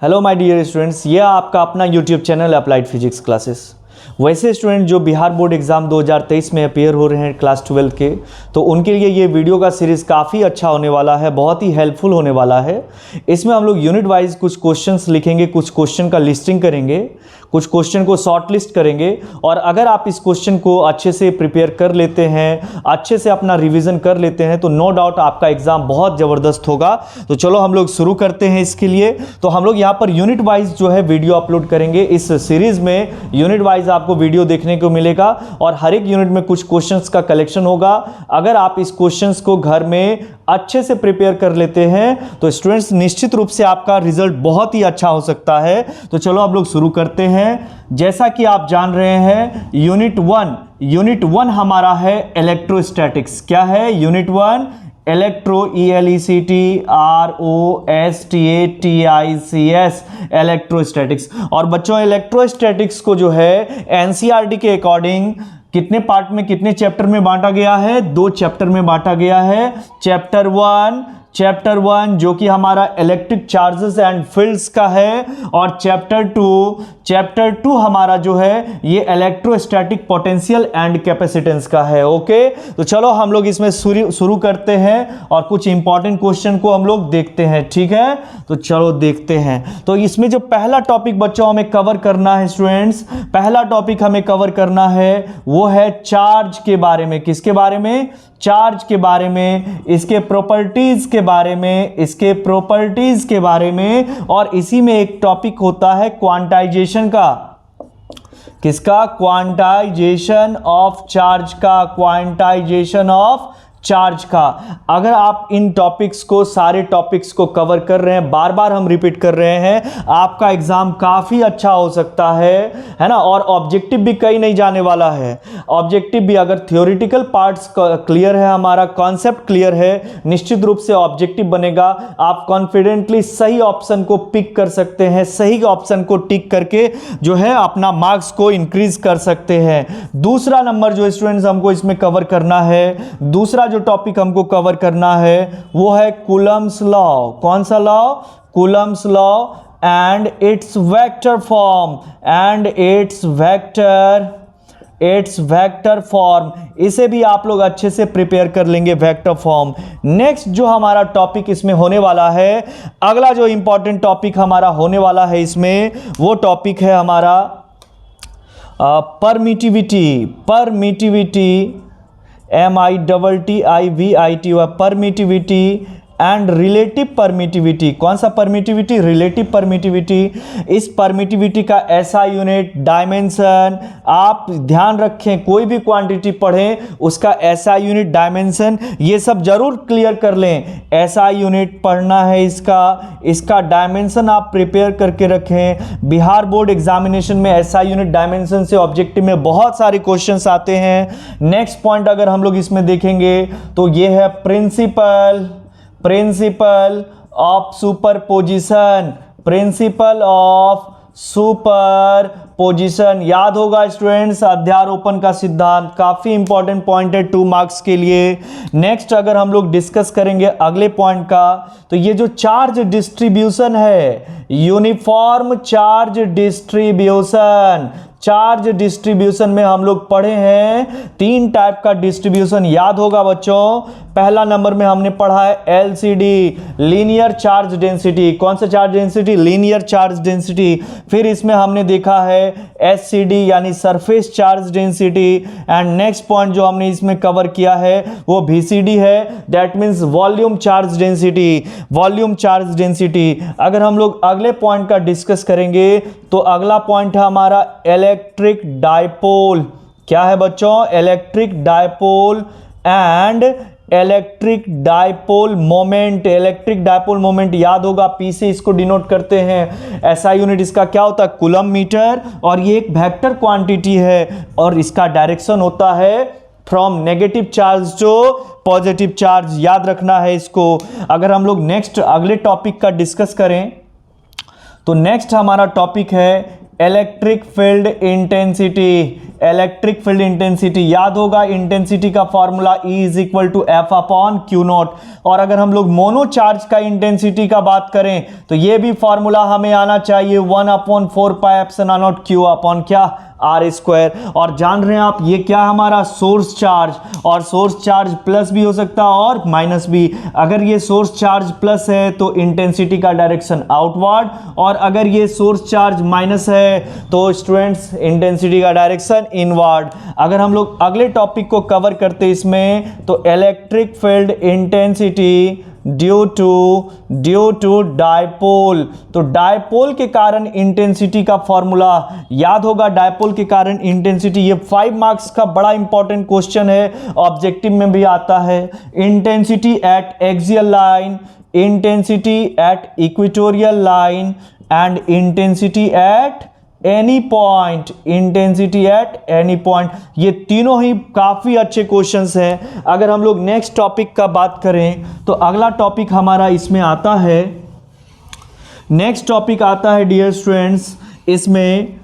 Hello my dear students, ये आपका अपना YouTube channel applied physics classes. वैसे स्टूडेंट जो बिहार बोर्ड एग्ज़ाम 2023 में अपेयर हो रहे हैं क्लास 12 के, तो उनके लिए ये वीडियो का सीरीज़ काफ़ी अच्छा होने वाला है, बहुत ही हेल्पफुल होने वाला है। इसमें हम लोग यूनिट वाइज कुछ क्वेश्चंस लिखेंगे, कुछ क्वेश्चन का लिस्टिंग करेंगे, कुछ क्वेश्चन को शॉर्ट लिस्ट करेंगे। और अगर आप इस क्वेश्चन को अच्छे से प्रिपेयर कर लेते हैं, अच्छे से अपना रिविज़न कर लेते हैं, तो नो डाउट आपका एग्ज़ाम बहुत ज़बरदस्त होगा। तो चलो हम लोग शुरू करते हैं इसके लिए। तो हम लोग यहाँ पर यूनिट वाइज जो है वीडियो अपलोड करेंगे। इस सीरीज़ में यूनिट वाइज आपको वीडियो देखने को मिलेगा और हर एक यूनिट में कुछ क्वेश्चंस का कलेक्शन होगा। अगर आप इस क्वेश्चंस को घर में अच्छे से प्रिपेयर कर लेते हैं तो स्टूडेंट्स निश्चित रूप से आपका रिजल्ट बहुत ही अच्छा हो सकता है। तो चलो आप लोग शुरू करते हैं। जैसा कि आप जान रहे हैं, यूनिट वन हमारा है इलेक्ट्रोस्टैटिक्स। क्या है unit one? Electro, ELECTROSTATICS, electrostatics. और बच्चों इलेक्ट्रोस्टैटिक्स को जो है एनसीईआरटी के अकॉर्डिंग कितने पार्ट में, कितने चैप्टर में बांटा गया है? 2 चैप्टर में बांटा गया है। चैप्टर वन जो कि हमारा इलेक्ट्रिक चार्जेस एंड फील्ड्स का है, और चैप्टर टू हमारा जो है ये इलेक्ट्रोस्टैटिक पोटेंशियल एंड कैपेसिटेंस का है। ओके, तो चलो हम लोग इसमें शुरू करते हैं और कुछ इंपॉर्टेंट क्वेश्चन को हम लोग देखते हैं। ठीक है, तो चलो देखते हैं। तो इसमें जो पहला टॉपिक बच्चों हमें कवर करना है स्टूडेंट्स, पहला टॉपिक हमें कवर करना है वो है चार्ज के बारे में। किसके बारे में? चार्ज के बारे में, इसके प्रॉपर्टीज के बारे में, और इसी में एक टॉपिक होता है क्वांटाइजेशन का। किसका? क्वांटाइजेशन ऑफ चार्ज का। अगर आप इन टॉपिक्स को, सारे टॉपिक्स को कवर कर रहे हैं, बार बार हम रिपीट कर रहे हैं, आपका एग्जाम काफी अच्छा हो सकता है ना। और ऑब्जेक्टिव भी कहीं नहीं जाने वाला है। ऑब्जेक्टिव भी अगर थ्योरेटिकल पार्ट्स क्लियर है, हमारा कॉन्सेप्ट क्लियर है, निश्चित रूप से ऑब्जेक्टिव बनेगा। आप कॉन्फिडेंटली सही ऑप्शन को पिक कर सकते हैं, सही ऑप्शन को टिक करके जो है अपना मार्क्स को इंक्रीज कर सकते हैं। दूसरा नंबर जो स्टूडेंट्स हमको इसमें कवर करना है, दूसरा जो टॉपिक हमको कवर करना है वो है कूलम्स लॉ। कौन सा law? Coulomb's law and it's vector form. इसे भी आप लोग अच्छे से प्रिपेयर कर लेंगे, वेक्टर फॉर्म। नेक्स्ट जो हमारा टॉपिक इसमें होने वाला है, अगला जो इंपॉर्टेंट टॉपिक हमारा होने वाला है इसमें, वो टॉपिक है हमारा permittivity. MITTIVIT, permittivity and relative permittivity. कौन सा परमिटिविटी? Relative permittivity. इस परमिटिविटी का ऐसा यूनिट, डायमेंशन, आप ध्यान रखें, कोई भी क्वांटिटी पढ़ें उसका ऐसा यूनिट, डायमेंशन, ये सब जरूर क्लियर कर लें। ऐसा यूनिट पढ़ना है, इसका डायमेंशन आप प्रिपेयर करके रखें। बिहार बोर्ड एग्जामिनेशन में ऐसा यूनिट, डायमेंशन से ऑब्जेक्टिव में बहुत सारे क्वेश्चंस आते हैं। नेक्स्ट पॉइंट अगर हम लोग इसमें देखेंगे तो ये है प्रिंसिपल ऑफ सुपरपोजिशन। याद होगा स्टूडेंट्स, अध्यारोपण का सिद्धांत काफी इंपॉर्टेंट पॉइंट है 2 मार्क्स के लिए। नेक्स्ट अगर हम लोग डिस्कस करेंगे अगले पॉइंट का, तो ये जो चार्ज डिस्ट्रीब्यूशन है, यूनिफॉर्म चार्ज डिस्ट्रीब्यूशन में हम लोग पढ़े हैं 3 टाइप का डिस्ट्रीब्यूशन। याद होगा बच्चों, पहला नंबर में हमने पढ़ा है LCD, लीनियर चार्ज डेंसिटी। कौन सा charge density? Linear charge density. फिर इसमें हमने देखा है SCD यानी surface charge density. And next point जो हमने इसमें कवर किया है वो VCD है, that means volume charge density. अगर हम लोग अगले पॉइंट का डिस्कस करेंगे तो अगला पॉइंट है हमारा इलेक्ट्रिक डायपोल। क्या है बच्चों? Electric dipole and electric dipole moment. याद होगा, P से इसको डिनोट करते हैं। ऐसा यूनिट इसका क्या होता है? Coulomb meter. और ये एक वेक्टर क्वांटिटी है और इसका डायरेक्शन होता है from negative charge to positive charge. याद रखना है इसको। अगर हम लोग नेक्स्ट अगले टॉपिक का डिस्कस करें तो नेक्स्ट हमारा टॉपिक है electric field intensity. Electric field intensity. याद होगा इंटेंसिटी का formula E is equal to F upon q naught. और अगर हम लोग मोनो चार्ज का इंटेंसिटी का बात करें तो ये भी फॉर्मूला हमें आना चाहिए 1/4πε0 क्यू अपॉन क्या आर स्क्वायर। और जान रहे हैं आप ये क्या हमारा सोर्स चार्ज, और सोर्स चार्ज प्लस भी हो सकता है और माइनस भी। अगर ये सोर्स चार्ज प्लस है तो इंटेंसिटी का डायरेक्शन आउटवर्ड, और अगर ये सोर्स चार्ज माइनस है तो स्टूडेंट्स इंटेंसिटी का डायरेक्शन इनवर्ड। अगर हम लोग अगले टॉपिक को कवर करते इसमें तो electric field intensity due to dipole. तो डायपोल के कारण इंटेंसिटी का फॉर्मूला याद होगा। डायपोल के कारण इंटेंसिटी, ये 5 मार्क्स का बड़ा इंपॉर्टेंट क्वेश्चन है, ऑब्जेक्टिव में भी आता है। Intensity at axial line, intensity at equatorial line and intensity at any point, intensity at any point. ये तीनों ही काफी अच्छे क्वेश्चंस हैं। अगर हम लोग नेक्स्ट टॉपिक का बात करें तो अगला टॉपिक हमारा इसमें आता है, नेक्स्ट टॉपिक आता है डियर स्टूडेंट्स इसमें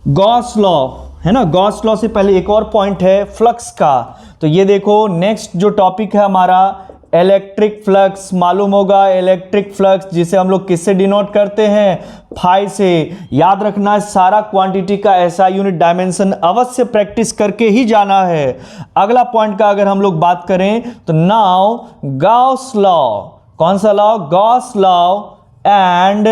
गॉस लॉ, है ना। गॉस लॉ से पहले एक और पॉइंट है फ्लक्स का। तो ये देखो नेक्स्ट जो टॉपिक है हमारा इलेक्ट्रिक फ्लक्स। मालूम होगा इलेक्ट्रिक फ्लक्स जिसे हम लोग किससे डिनोट करते हैं, फाई से। याद रखना है सारा क्वांटिटी का ऐसा यूनिट डायमेंशन अवश्य प्रैक्टिस करके ही जाना है। अगला पॉइंट का अगर हम लोग बात करें तो नाउ गॉस लॉ, कौन सा law, Gauss law and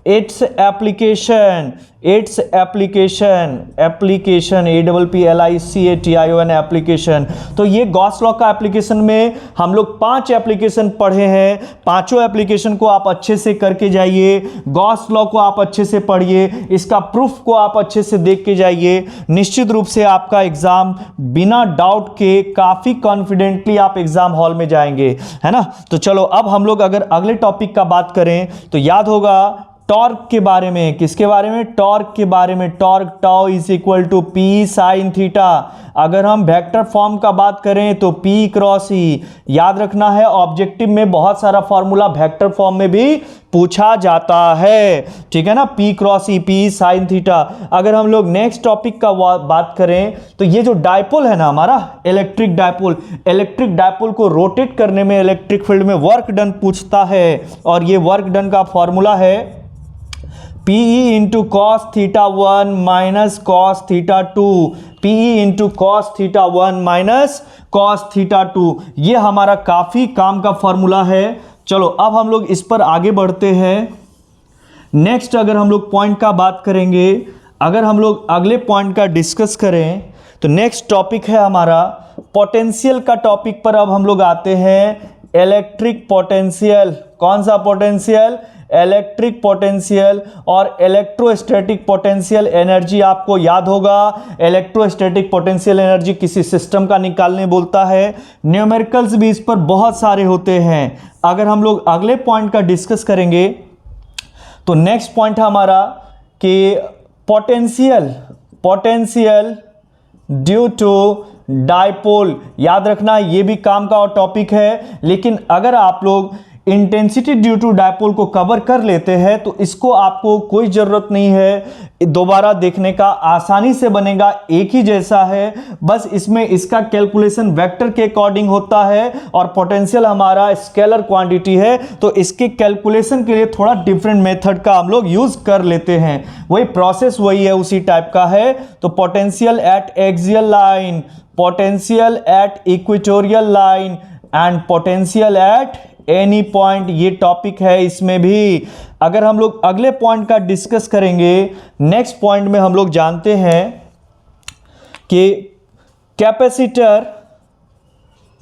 its application, its application, application APPLICATION application. तो ये गॉस लॉ का एप्लीकेशन में हम लोग 5 एप्लीकेशन पढ़े हैं। पांचों एप्लीकेशन को आप अच्छे से करके जाइए, गॉस लॉ को आप अच्छे से पढ़िए, इसका प्रूफ को आप अच्छे से देख के जाइए। निश्चित रूप से आपका एग्जाम बिना डाउट के काफी कॉन्फिडेंटली आप एग्जाम हॉल में जाएंगे, है ना। तो चलो अब हम लोग अगर अगले टॉपिक का बात करें तो याद होगा टॉर्क के बारे में। किसके बारे में, टॉर्क के बारे में। Torque tau is equal to P sin theta. अगर हम वेक्टर फॉर्म का बात करें तो P क्रॉस E। याद रखना है ऑब्जेक्टिव में बहुत सारा फॉर्मूला वेक्टर फॉर्म में भी पूछा जाता है, ठीक है ना। P cross E, P sin theta. अगर हम लोग नेक्स्ट टॉपिक का बात करें तो ये जो डायपोल है ना हमारा इलेक्ट्रिक डायपोल, इलेक्ट्रिक डायपोल को रोटेट करने में इलेक्ट्रिक फील्ड में वर्क डन पूछता है, और ये वर्क डन का फॉर्मूला है PE into cos theta 1 minus cos theta 2, PE into cos theta 1 minus cos theta 2। ये हमारा काफी काम का फॉर्मूला है। चलो अब हम लोग इस पर आगे बढ़ते हैं। नेक्स्ट अगर हम लोग पॉइंट का बात करेंगे, अगर हम लोग अगले पॉइंट का डिस्कस करें तो नेक्स्ट टॉपिक है हमारा पोटेंशियल का टॉपिक पर अब हम लोग आते हैं। इलेक्ट्रिक पोटेंशियल, कौन सा पोटेंशियल, इलेक्ट्रिक पोटेंशियल और इलेक्ट्रोस्टैटिक पोटेंशियल एनर्जी। आपको याद होगा इलेक्ट्रोस्टैटिक पोटेंशियल एनर्जी किसी सिस्टम का निकालने बोलता है। न्यूमेरिकल्स भी इस पर बहुत सारे होते हैं। अगर हम लोग अगले पॉइंट का डिस्कस करेंगे तो नेक्स्ट पॉइंट है हमारा कि पोटेंशियल ड्यू टू डायपोल। याद रखना ये भी काम का टॉपिक है, लेकिन अगर आप लोग इंटेंसिटी ड्यू टू डायपोल को कवर कर लेते हैं तो इसको आपको कोई ज़रूरत नहीं है दोबारा देखने का, आसानी से बनेगा, एक ही जैसा है। बस इसमें इसका कैलकुलेशन वेक्टर के अकॉर्डिंग होता है और पोटेंशियल हमारा स्केलर क्वांटिटी है, तो इसके कैलकुलेशन के लिए थोड़ा डिफरेंट मेथड का हम लोग यूज़ कर लेते हैं। वही प्रोसेस वही है, उसी टाइप का है। तो potential at axial line, potential at equatorial line and potential at any point, ये टॉपिक है इसमें भी। अगर हम लोग अगले पॉइंट का डिस्कस करेंगे, नेक्स्ट पॉइंट में हम लोग जानते हैं कि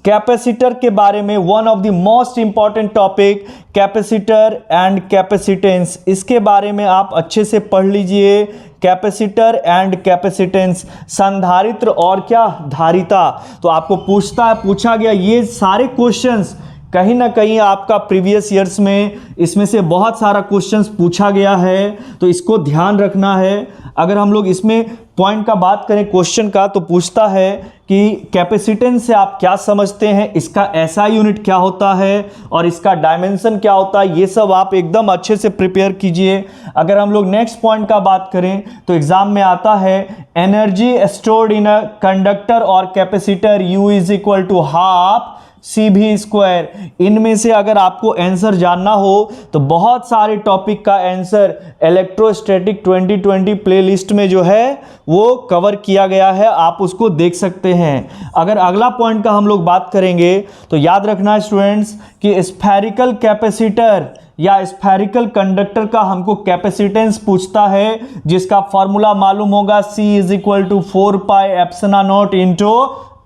कैपेसिटर के बारे में one of the most important topic capacitor and capacitance. इसके बारे में आप अच्छे से पढ़ लीजिए। कैपेसिटर एंड कैपेसिटेंस, संधारित्र और क्या धारिता। तो आपको पूछा गया ये सारे क्वेश्चंस कहीं ना कहीं आपका प्रीवियस ईयर्स में इसमें से बहुत सारा क्वेश्चंस पूछा गया है, तो इसको ध्यान रखना है। अगर हम लोग इसमें पॉइंट का बात करें क्वेश्चन का, तो पूछता है कि कैपेसिटेंस से आप क्या समझते हैं, इसका एसआई यूनिट क्या होता है और इसका डायमेंशन क्या होता है, ये सब आप एकदम अच्छे से प्रिपेयर कीजिए। अगर हम लोग नेक्स्ट पॉइंट का बात करें तो एग्जाम में आता है energy stored in a conductor और capacitor U is equal to half CV square. इनमें से अगर आपको आंसर जानना हो तो बहुत सारे टॉपिक का आंसर इलेक्ट्रोस्टैटिक 2020 प्लेलिस्ट में जो है वो कवर किया गया है, आप उसको देख सकते हैं। अगर अगला पॉइंट का हम लोग बात करेंगे तो याद रखना है स्टूडेंट्स कि स्फेरिकल कैपेसिटर या स्फेरिकल कंडक्टर का हमको कैपेसिटेंस पूछता है, जिसका फॉर्मूला मालूम होगा C is equal to 4 pi epsilon naught into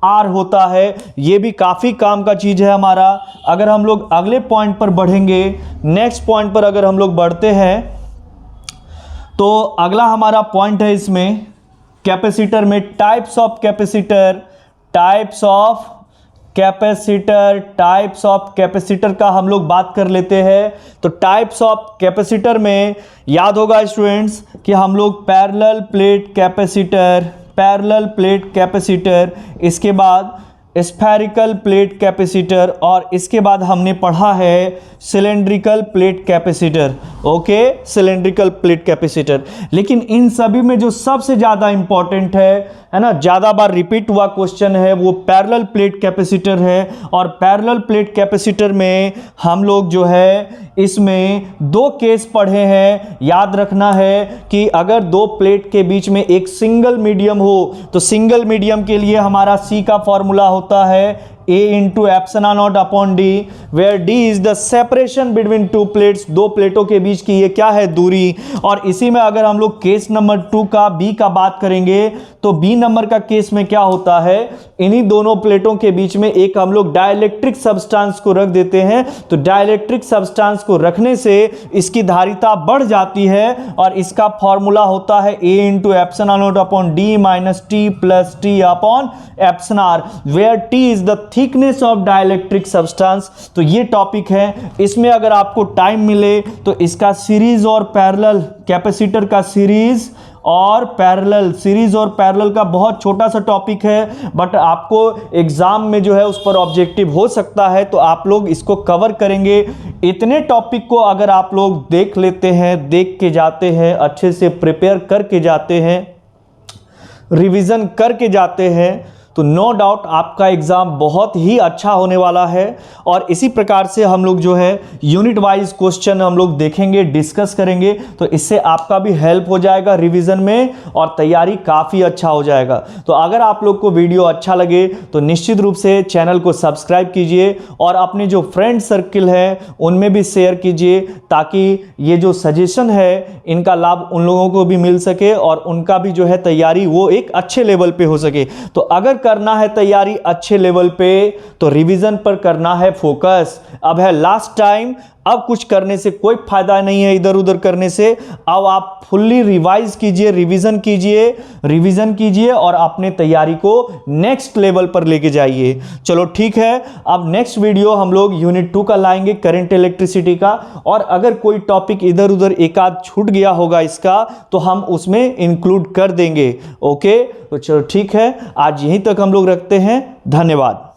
R होता है। ये भी काफ़ी काम का चीज़ है हमारा। अगर हम लोग अगले पॉइंट पर बढ़ेंगे, नेक्स्ट पॉइंट पर अगर हम लोग बढ़ते हैं तो अगला हमारा पॉइंट है इसमें कैपेसिटर में types of capacitor, types of capacitor का हम लोग बात कर लेते हैं। तो टाइप्स ऑफ कैपेसिटर में याद होगा स्टूडेंट्स कि हम लोग पैरेलल प्लेट कैपेसिटर, इसके बाद स्फेरिकल प्लेट कैपेसिटर और इसके बाद हमने पढ़ा है cylindrical plate capacitor. Okay, cylindrical plate capacitor. लेकिन इन सभी में जो सबसे ज़्यादा इंपॉर्टेंट है ना, ज़्यादा बार रिपीट हुआ क्वेश्चन है, वो पैरेलल प्लेट कैपेसिटर है। और पैरेलल प्लेट कैपेसिटर में हम लोग जो है इसमें दो केस पढ़े हैं। याद रखना है कि अगर दो प्लेट के बीच में एक सिंगल मीडियम हो तो सिंगल मीडियम के लिए हमारा C का फॉर्मूला होता है A into epsilon naught upon D, where D is the separation between two plates, दो प्लेटों के बीच की ये क्या है, दूरी। और इसी में अगर हम लोग केस नंबर 2 का B का बात करेंगे तो B नंबर का केस में क्या होता है, इन्हीं दोनों प्लेटों के बीच में एक हम लोग डाइलेक्ट्रिक सब्सटेंस को रख देते हैं। तो डाइलेक्ट्रिक सब्सटेंस को रखने से इसकी धारिता बढ़ जाती है और इसका फॉर्मूला होता है A into epsilon naught upon D minus T plus T upon epsilon R, where T is the thickness of dielectric substance. तो ये टॉपिक है, इसमें अगर आपको टाइम मिले तो इसका सीरीज और पैरेलल, कैपेसिटर का सीरीज और पैरेलल का बहुत छोटा सा टॉपिक है, बट आपको एग्जाम में जो है उस पर ऑब्जेक्टिव हो सकता है, तो आप लोग इसको कवर करेंगे। इतने टॉपिक को अगर आप लोग देख लेते हैं, देख के जाते हैं, अच्छे से प्रिपेयर करके जाते हैं, रिवीजन करके जाते हैं, तो नो डाउट आपका एग्ज़ाम बहुत ही अच्छा होने वाला है। और इसी प्रकार से हम लोग जो है यूनिट वाइज क्वेश्चन हम लोग देखेंगे, डिस्कस करेंगे, तो इससे आपका भी हेल्प हो जाएगा रिवीजन में और तैयारी काफ़ी अच्छा हो जाएगा। तो अगर आप लोग को वीडियो अच्छा लगे तो निश्चित रूप से चैनल को सब्सक्राइब कीजिए और अपने जो फ्रेंड सर्किल है उनमें भी शेयर कीजिए, ताकि ये जो सजेशन है इनका लाभ उन लोगों को भी मिल सके और उनका भी जो है तैयारी वो एक अच्छे लेवल पे हो सके। तो अगर करना है तैयारी अच्छे लेवल पे तो रिवीजन पर करना है फोकस। अब है लास्ट टाइम, अब कुछ करने से कोई फायदा नहीं है, इधर उधर करने से। अब आप फुल्ली रिवाइज कीजिए, रिवीजन कीजिए और अपने तैयारी को नेक्स्ट लेवल पर लेके जाइए। चलो ठीक है, अब नेक्स्ट वीडियो हम लोग यूनिट 2 का लाएंगे, करंट इलेक्ट्रिसिटी का। और अगर कोई टॉपिक इधर उधर एक आध छूट गया होगा इसका तो हम उसमें इंक्लूड कर देंगे। ओके, तो चलो ठीक है, आज यहीं तक हम लोग रखते हैं। धन्यवाद।